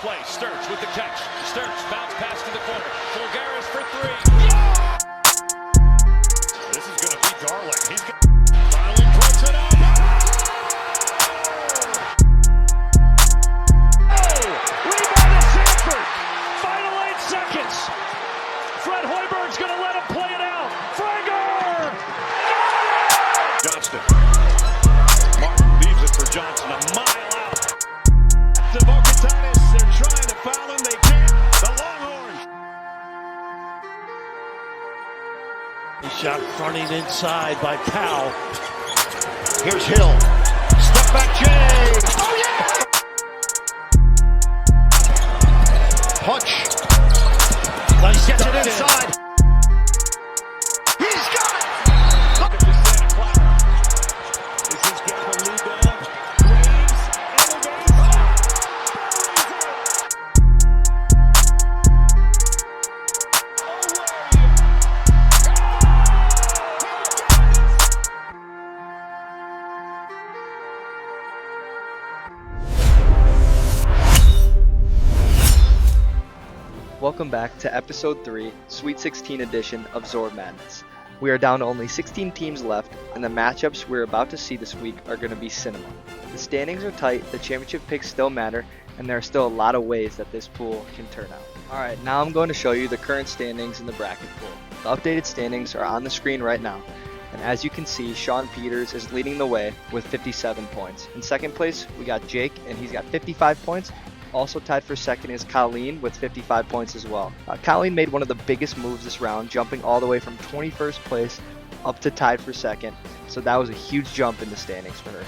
play. Sturts with the catch. Sturts bounce pass to the corner. Fulgaris for three. Yeah! This is going to be Darling. He's Darling puts it up. Oh! Rebound to Sanford. Final 8 seconds. Fred Hoiberg's going to let him play it out. Frager! Johnston. Martin leaves it for Johnson. A mile out. Devokatanis, they're trying to foul him. They can't. The Longhorns. He shot fronting inside by Powell. Here's Hill. Step back, Jay. Oh, yeah! Punch. Gets it inside. He's got it. Look at the Santa Clara. This is Gabaluga. Graves. Welcome back to episode 3, Sweet 16 edition of Szohr Madness. We are down to only 16 teams left, and the matchups we're about to see this week are going to be cinema. The standings are tight, the championship picks still matter, and there are still a lot of ways that this pool can turn out. Alright, now I'm going to show you the current standings in the bracket pool. The updated standings are on the screen right now, and as you can see, Sean Peters is leading the way with 57 points. In second place, we got Jake, and he's got 55 points. Also tied for second is Colleen with 55 points as well. Colleen made one of the biggest moves this round, jumping all the way from 21st place up to tied for second. So that was a huge jump in the standings for her.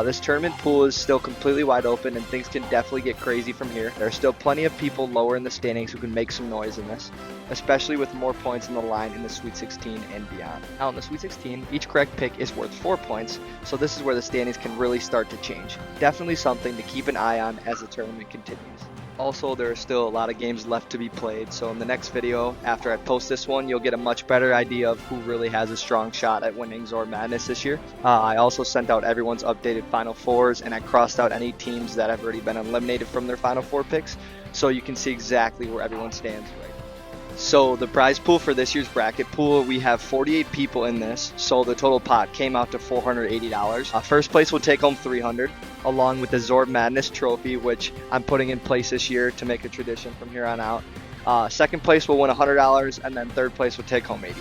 This tournament pool is still completely wide open and things can definitely get crazy from here. There are still plenty of people lower in the standings who can make some noise in this, especially with more points on the line in the Sweet 16 and beyond. Now in the Sweet 16, each correct pick is worth 4 points, so this is where the standings can really start to change. Definitely something to keep an eye on as the tournament continues. Also, there are still a lot of games left to be played, so in the next video, after I post this one, you'll get a much better idea of who really has a strong shot at winning Szohr Madness this year. I also sent out everyone's updated Final Fours, and I crossed out any teams that have already been eliminated from their Final Four picks, so you can see exactly where everyone stands right now. So the prize pool for this year's bracket pool, we have 48 people in this, so the total pot came out to $480. First place will take home $300, along with the Szohr Madness trophy, which I'm putting in place this year to make a tradition from here on out. Second place will win $100, and then third place will take home $80.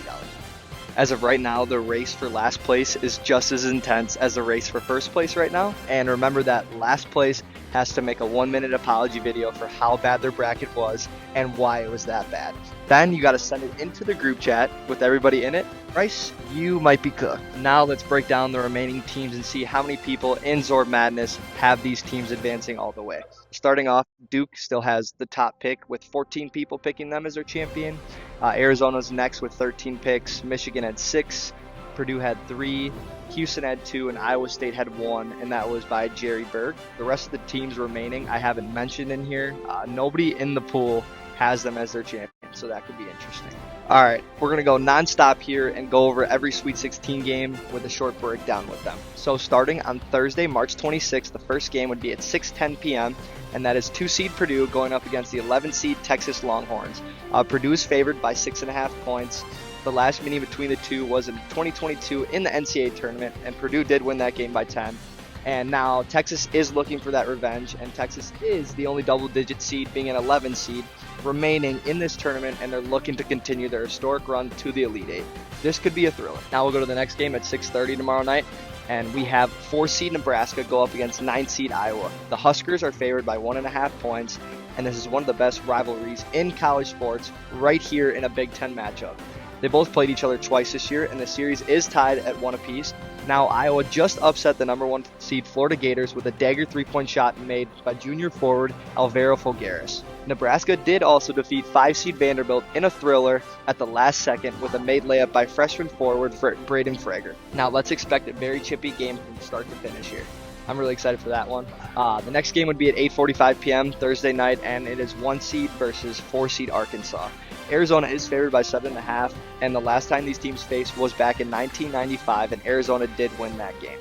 As of right now, the race for last place is just as intense as the race for first place right now. And remember that last place has to make a 1-minute apology video for how bad their bracket was and why it was that bad. Then you got to send it into the group chat with everybody in it. Bryce, you might be cooked. Now let's break down the remaining teams and see how many people in Szohr Madness have these teams advancing all the way. Starting off, Duke still has the top pick with 14 people picking them as their champion. Arizona's next with 13 picks. Michigan had 6. Purdue had 3. Houston had 2, and Iowa State had 1, and that was by Jerry Berg. The rest of the teams remaining I haven't mentioned in here. Nobody in the pool has them as their champion, so that could be interesting. Alright, we're going to go non-stop here and go over every Sweet 16 game with a short breakdown with them. So starting on Thursday, March 26th, the first game would be at 6:10 p.m., and that is 2-seed Purdue going up against the 11-seed Texas Longhorns. Purdue is favored by 6.5 points. The last meeting between the two was in 2022 in the NCAA tournament, and Purdue did win that game by 10. And now Texas is looking for that revenge, and Texas is the only double-digit seed, being an 11 seed, remaining in this tournament, and they're looking to continue their historic run to the Elite Eight. This could be a thriller. Now we'll go to the next game at 6:30 tomorrow night, and we have 4-seed Nebraska go up against 9-seed Iowa. The Huskers are favored by 1.5 points, and this is one of the best rivalries in college sports right here in a Big Ten matchup. They both played each other twice this year, and the series is tied at 1 apiece. Now, Iowa just upset the number 1 seed Florida Gators with a dagger 3-point shot made by junior forward Alvaro Fulgaris. Nebraska did also defeat 5-seed Vanderbilt in a thriller at the last second with a made layup by freshman forward Braden Frager. Now, let's expect a very chippy game from start to finish here. I'm really excited for that one. The next game would be at 8:45 p.m. Thursday night, and it is 1-seed versus 4-seed Arkansas. Arizona is favored by 7.5, and the last time these teams faced was back in 1995, and Arizona did win that game.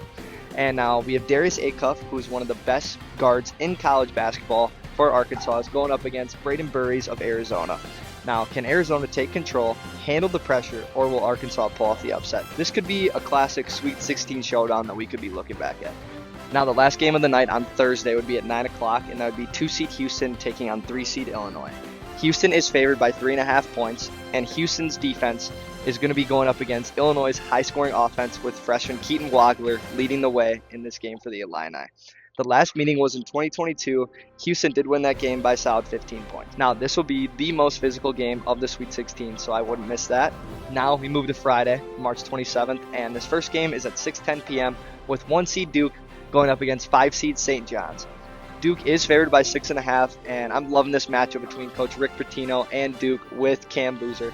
And now we have Darius Acuff, who is one of the best guards in college basketball, for Arkansas is going up against Braden Burries of Arizona. Now, can Arizona take control, handle the pressure, or will Arkansas pull off the upset? This could be a classic Sweet 16 showdown that we could be looking back at. Now, the last game of the night on Thursday would be at 9 o'clock, and that would be 2-seed Houston taking on 3-seed Illinois. Houston is favored by 3.5 points, and Houston's defense is going to be going up against Illinois' high-scoring offense with freshman Keaton Wagler leading the way in this game for the Illini. The last meeting was in 2022. Houston did win that game by a solid 15 points. Now, this will be the most physical game of the Sweet 16, so I wouldn't miss that. Now, we move to Friday, March 27th, and this first game is at 6:10 p.m. with 1-seed Duke going up against 5-seed St. John's. Duke is favored by 6.5, and I'm loving this matchup between Coach Rick Pitino and Duke with Cam Boozer.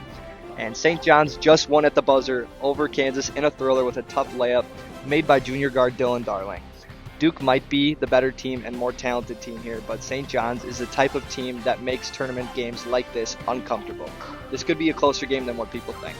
And St. John's just won at the buzzer over Kansas in a thriller with a tough layup made by junior guard Dylan Darling. Duke might be the better team and more talented team here, but St. John's is the type of team that makes tournament games like this uncomfortable. This could be a closer game than what people think.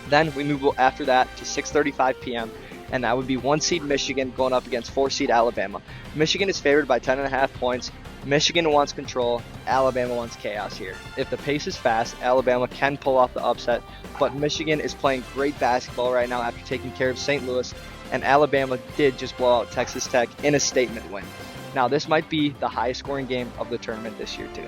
Then we move after that to 6:35 p.m., and that would be 1-seed Michigan going up against 4-seed Alabama. Michigan is favored by 10.5 points. Michigan wants control. Alabama wants chaos here. If the pace is fast, Alabama can pull off the upset, but Michigan is playing great basketball right now after taking care of St. Louis, and Alabama did just blow out Texas Tech in a statement win. Now, this might be the highest scoring game of the tournament this year, too.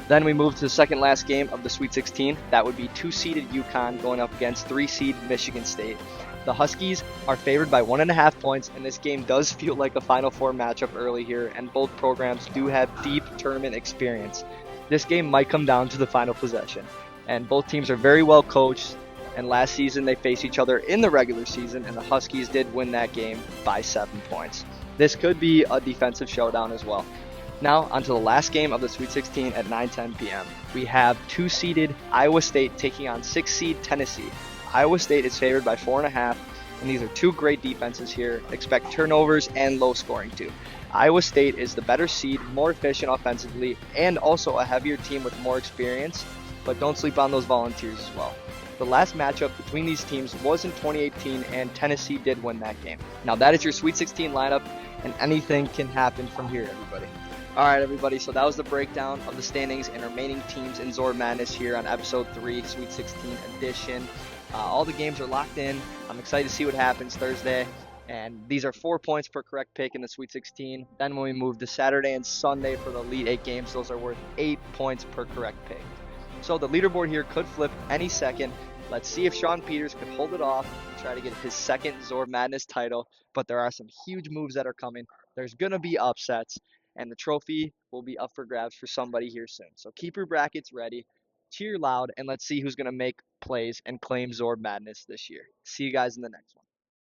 Then we move to the second last game of the Sweet 16. That would be 2-seeded UConn going up against 3-seed Michigan State. The Huskies are favored by 1.5 points, and this game does feel like a Final Four matchup early here, and both programs do have deep tournament experience. This game might come down to the final possession, and both teams are very well coached, and last season they faced each other in the regular season, and the Huskies did win that game by 7 points. This could be a defensive showdown as well. Now, onto the last game of the Sweet 16 at 9:10 p.m. We have 2-seeded Iowa State taking on 6-seed Tennessee. Iowa State is favored by 4.5, and these are two great defenses here. Expect turnovers and low scoring too. Iowa State is the better seed, more efficient offensively, and also a heavier team with more experience, but don't sleep on those Volunteers as well. The last matchup between these teams was in 2018, and Tennessee did win that game. Now that is your Sweet 16 lineup, and anything can happen from here, everybody. All right, everybody, so that was the breakdown of the standings and remaining teams in Szohr Madness here on Episode 3, Sweet 16 edition. All the games are locked in. I'm excited to see what happens Thursday. And these are 4 points per correct pick in the Sweet 16. Then when we move to Saturday and Sunday for the Elite 8 games, those are worth 8 points per correct pick. So the leaderboard here could flip any second. Let's see if Sean Peters could hold it off and try to get his second Szohr Madness title. But there are some huge moves that are coming. There's going to be upsets, and the trophy will be up for grabs for somebody here soon. So keep your brackets ready, cheer loud, and let's see who's going to make plays and claim Szohr Madness this year. See you guys in the next one.